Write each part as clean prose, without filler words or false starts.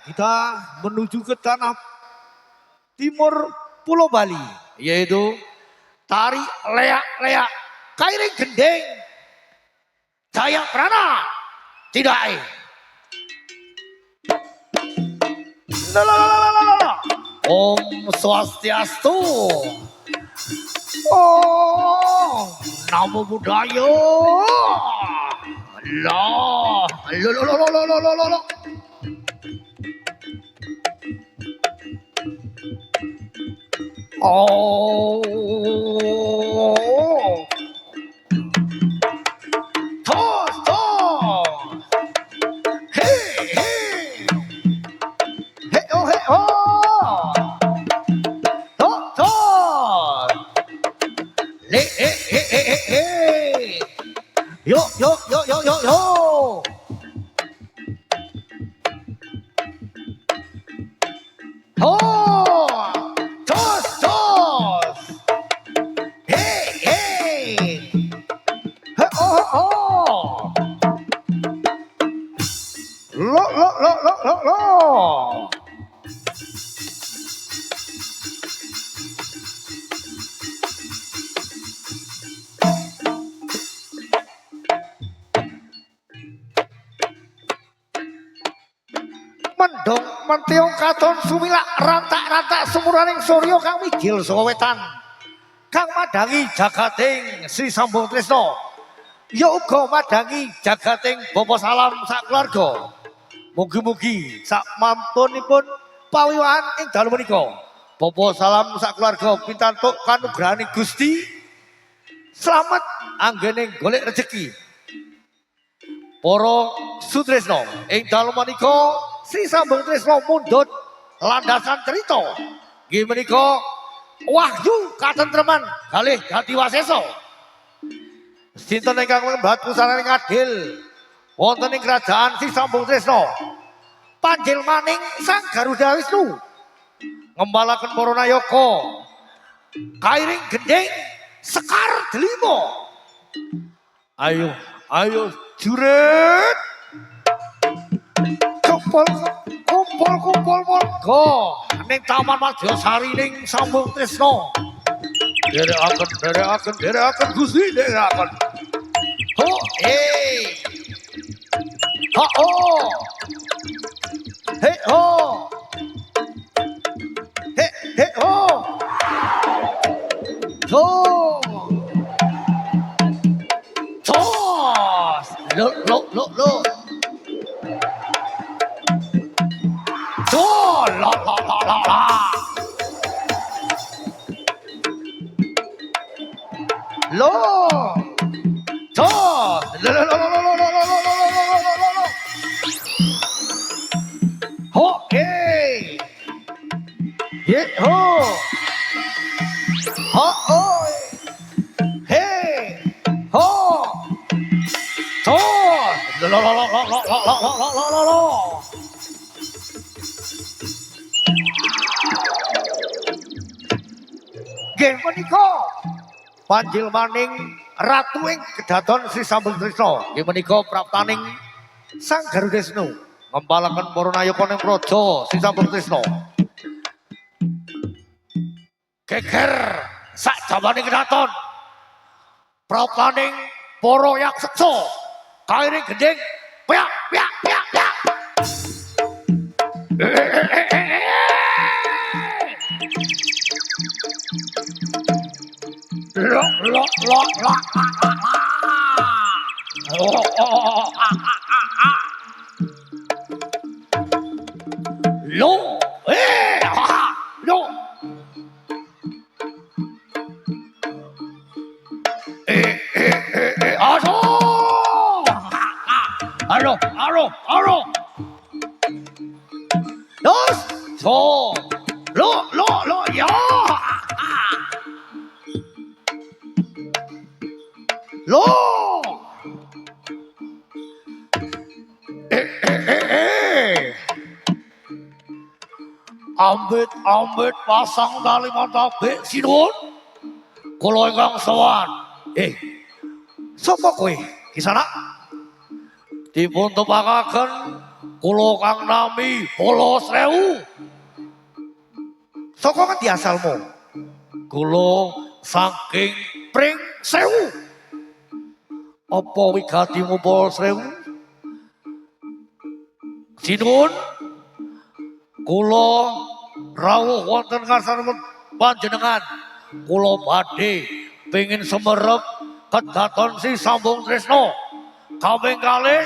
kita menuju ke tanah timur Pulau Bali, yaitu tari leak-leak kairing gendeng Jaya Prana tidak. Om Swastiastu. Oh, Namo Buddhaya. Lah, lo. Oh. Tos. Hey. Hey oh. Tos. Hey. Yo. Oh. Tos. Hey. Oh. Lo. Mendong mentiung katon sumilak rantak-rantak sumuraning surya kang mijil saka wetan kang madangi jagating Sri Sambung Tresna ya uga madangi jagating Bapa Salam sak keluarga. Mugi-mugi sak mampunipun pawiwahan ing dalu menika Bapa Salam sak keluarga pikantuk kanugrahane Gusti slamet anggening golek rejeki. Para sutresna ing dalu menika Sri Sambung Tresna mundhut landasan cerita nggih menika wahyu katentreman kalih Gati Wasesa. Sinten ingkang ngembat pusananing adil wonten ing kerajaan Sri Sambung Tresna panjil maning Sang Garuda Wisnu ngembalaken para nayaka kairing gendeng Sekar Delima. Ayo juret kumpul warga ning Taman Madyasari ning Sambung Tresna. Derekaken Gusti derekaken. Ho oh. He ho. He ho. Ho. Tos. Lo. La. Okay. Yeah, ho. Oh. Hey. Ho. To. La. Nggih menika panjil maning ratu ing kedaton Sri Sambung Tresna nggih menika praptaning Sang Garuda Wisnu ngembalaken para nayaka ning praja Sri Sambung Tresna. Geger sak jawaning kedaton praptaning para yakseksa kairing gendeng piak. Aro. Dos. So. Lo ya. Lo. Ambit pasang tali mantabik sinuwun. Kula ingkang sowan. Sapa kowe? Kisana dipun tepakaken kula kang nami Bala Srewu. Saka ngendi asalmu? Kula saking Pring Sewu. Apa wigatimu Bala Srewu? Sinuwun kula rawuh wonten ngarsanipun panjenengan. Kula badhe pengin semerep kedaton si sambung tresna. Kaping kalih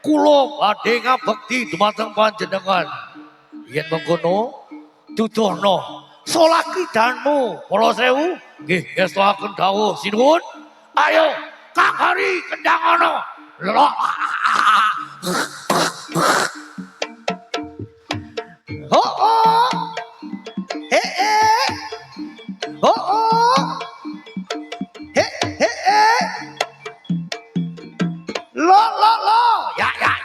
kula badhe ngabekti dumateng panjenengan. Yen mengkono duduhna solakidanmu Bala Srewu. Nggih ngestakaken dawuh sinuwun. Ayo Kang Hari kendangana. Oh. Oh. Lo. Ya. Oh.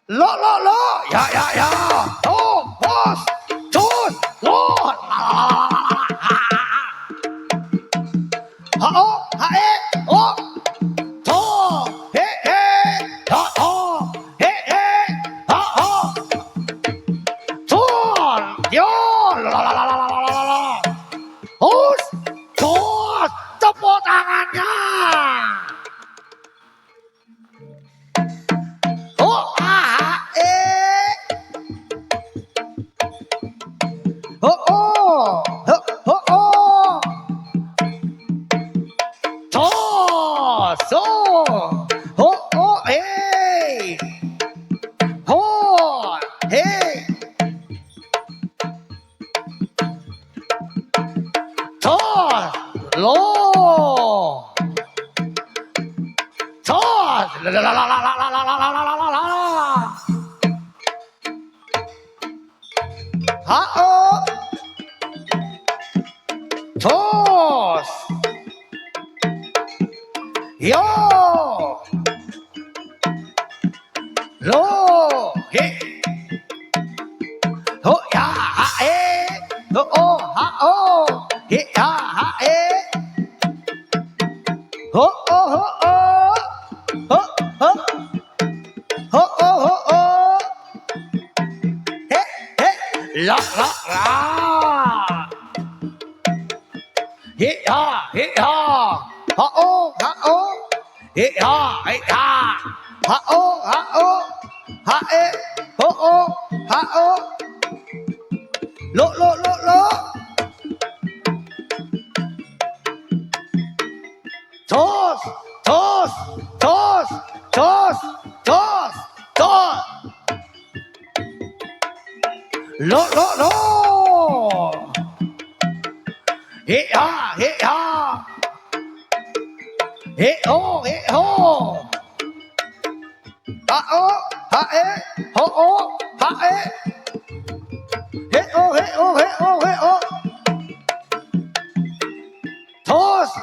Lo. Ya. Oh, bos. Cus. Lo. Oh. Tepuk tangannya. Yo. Lo. He. Ho ya ha e. Ho o ha o. He ya ha e. Ho o ho o. Ho. Ho o. He. La. He ya. Ha o. He ya. Ha o. Ha e. Ho o. Ha o. Lo. Toss. Lo. He ya. He o. Ha o. Ha e. Ho o. Ha e. He o. Toss.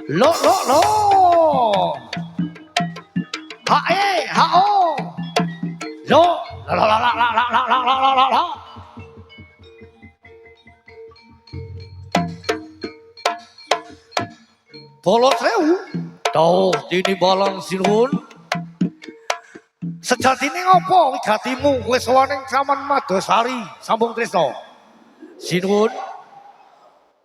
Lo. Ha e. Ha o. Lo. La. Bala Srewu. Tau dini balang sinuwun. Sejatine ngopo wigatimu kowe sowaning Saman Madosari sambung tresna? Sinuwun.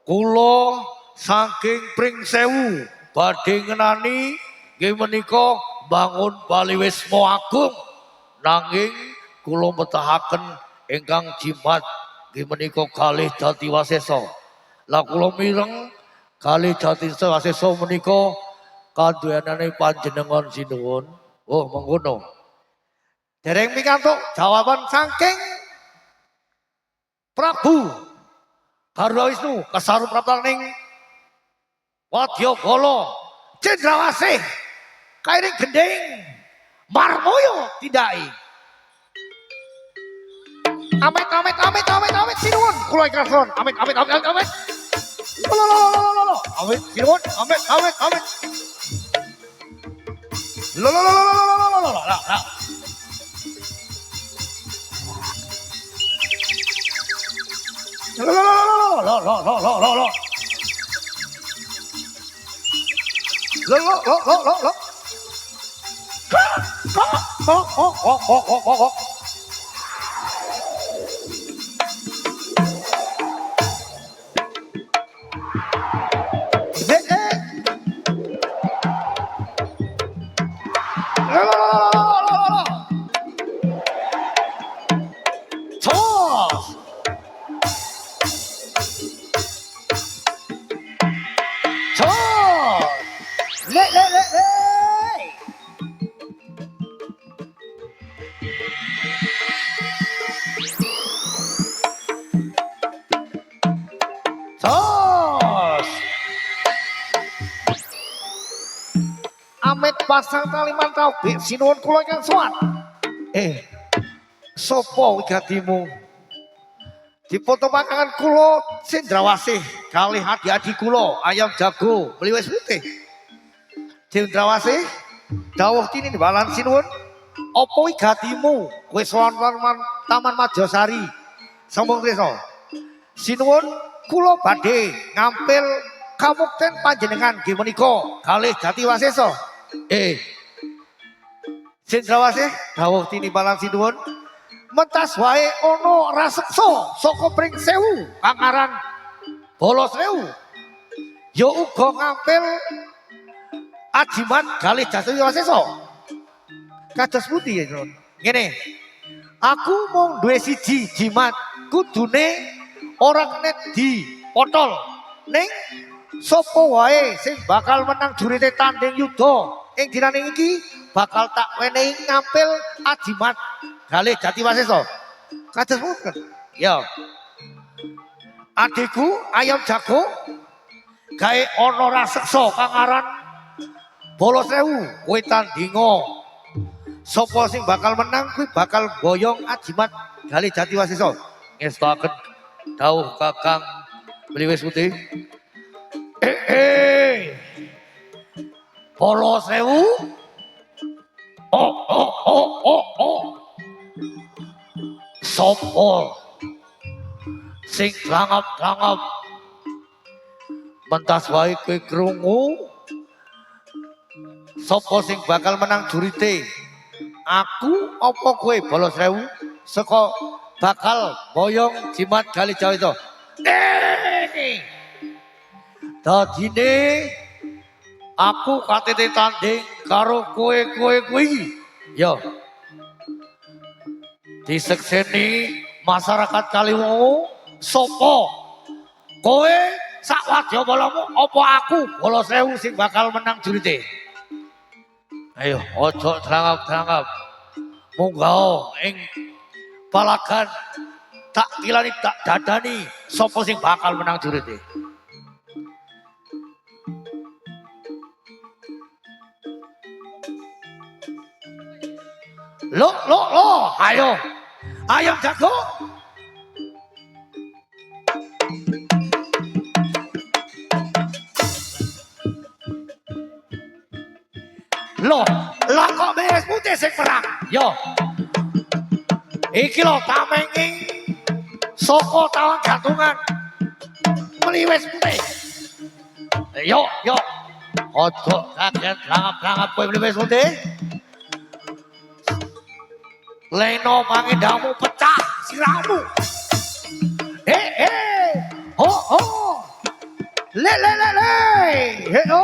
Kula saking Pring Sewu badhe ngenani nggih menika bangun Baliwisma Agung. Nanging kula metahaken ingkang jimat nggih menika kalih Jatiwasesa. Lah kula mireng kalih Jatiwasesa menika kaduwenane panjenengan sinuwun. Oh mengkono. Dereng pikantuk jawaban saking Prabu Garuda Wisnu kasarupraptaning Wadyabala Cendrawasih kairing gending Marmoyo tindai. Amit sinuwun kula ikrason. Amit. Lo. Amit sinuwun. Amit. Lo. Amit pasang tali mantau bik sinuwun kula ingkang suwat. Sapa wigatimu? Dipoto pakangan kula Cendrawasih kalih adi-adi kula Ayam Jago Mliwis Putih. Cendrawasih dawuh kini balan sinuwun apa wigatimu kowe sowan Taman Majasari Sambung Tresna. Sinuwun kula badhe ngampil kamukten panjenengan nggih menika kalih Jatiwasesa. Cendrawasih dawuh tinibalan sinuwun mentas wae ana raseksa saka pring sewu kang aran Balasewu ya uga ngampil ajimat kalih Jatiwasesa. Kados pundi ya Nun? Ngene. Aku mung duwe siji jimat kudune ora kena dipotol ning sapa wae sing bakal menang jurite tanding yuda ing dinane iki bakal tak wenehi ngampil ajimat kalih Jatiwasesa. Kados mungkin. Ya. Adikku Ayam Jago gawe ana raseksa kang aran Balasewu kowe tandinga. Sapa sing bakal menang kuwi bakal boyong ajimat kalih Jatiwasesa. Ngestaken dawuh Kakang Mliwis Putih. Balasewu. Sapa sing langap-langap mentas wae kowe krungu sapa sing bakal menang jurite? Aku apa kowe Balasewu saka bakal boyong jimat kalih Jatiwasesa. Dadine aku katete tanding karo kowe iki. Ya. Disekseni masyarakat Kaliwongo sapa? Kowe sak wadyabalamu apa aku Balasewu sing bakal menang jurite? Ayo ojo terangap-terangap. Munggah ing palagan tak tilani tak dadani sapa sing bakal menang jurite. Lo, ayo. Ayam Jago. Loh kok Mliwis Putih sing perang? Yo. Iki lho tamenging saka tawang gantungan Mliwis Putih. Yo. Ojo kaget langap-langap kowe Mliwis Putih. Leno mangindamu pecah siramu. Ho. Le. He-o.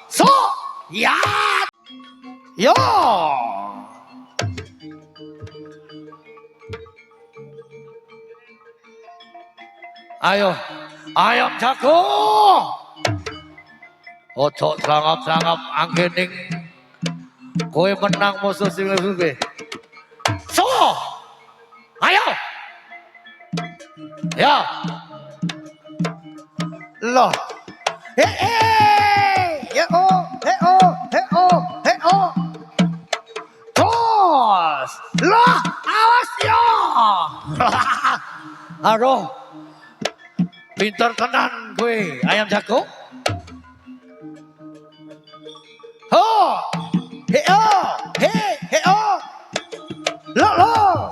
So, ya. Yo. Ayo, Ayam Jago. Ojo serangap-serangap anggening kowe menang musuh sing lebih. So, ayo. Ya. Loh. He-o. Tos. Loh, awas yo. Aduh. Pinter tenan kowe Ayam Jago. Ho! He-o! Lo!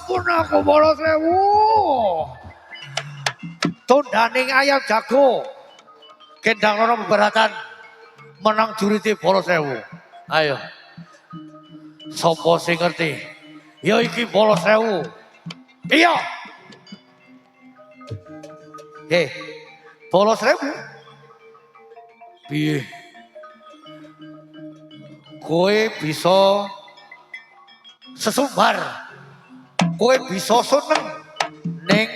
Ampun aku bolos sewu. Tundaning ayam jago. Kendang loro beberatan menang jurite bolos sewu. Ayo. Sopo sing ngerti? Ya iki bolos sewu. Iya. Bolos sewu. Piye? Kowe bisa sesumbar. Kowe bisa seneng ning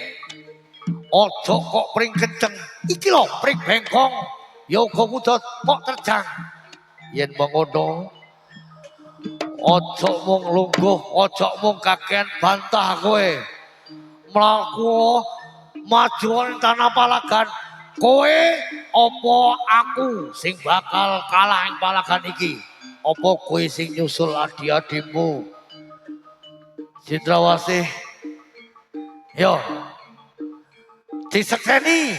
ojo kok pring kenceng. Iki lho pring bengkong. Ya uga mudhot kok terjang. Yen mengono ojo mung lungguh, ojo mung kakean bantah kowe. Mlaku maju ning tanah palagan. Kowe apa aku sing bakal kalah ing palagan iki? Apa kowe sing nyusul adi-adimu? Cendrawasih. Yo. Disekseni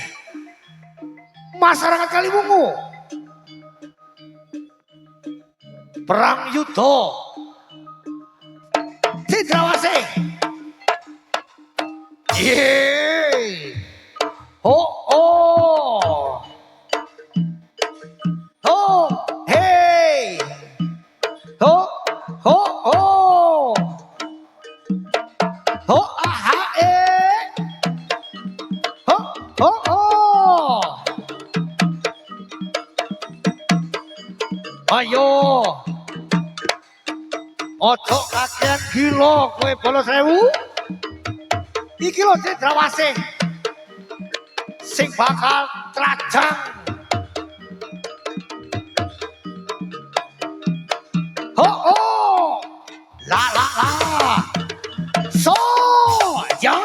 masyarakat Kaliwungu. Perang yuda. Cendrawasih. Yeay. Oh oh. Oh hey. Oh oh oh. Oh aha Oh oh oh. Ayo. Ojo kakean gila kowe bolos sewu. Iki lho Cendrawasih sing bakal trajang. Oh oh. La la la. So ya.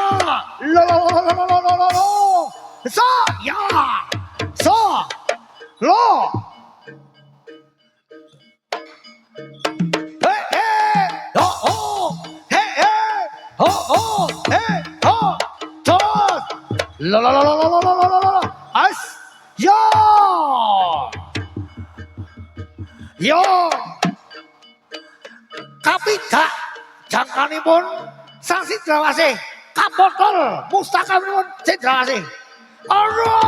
Lo lo lo lo lo lo lo. So ya. So lo. Hey hey. Oh oh. Hey hey. Oh oh. Hey oh. Tos. Lo lo lo lo lo lo lo lo lo. As. Yo. Yo. Kapidak jangkanipun sang Cendrawasih kapotol mustakamipun Cendrawasih. Aduh.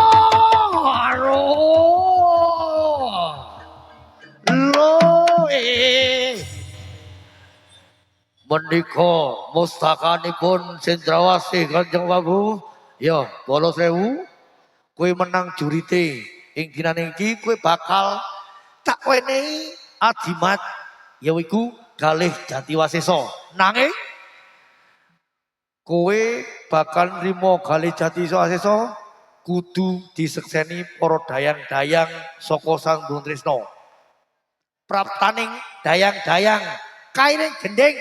Menika mustakanipun Cendrawasih Kanjeng Prabu. Ya, bolos sewu. Kowe menang jurite ing dinane iki kowe bakal tak wenehi adimat yaiku kalih Jatiwasesa. Nanging kowe bakal nrimo kalih Jatiwasesa kudu disekseni para dayang-dayang saka Sang Hyang Trisna. Praptaning dayang-dayang kairing gending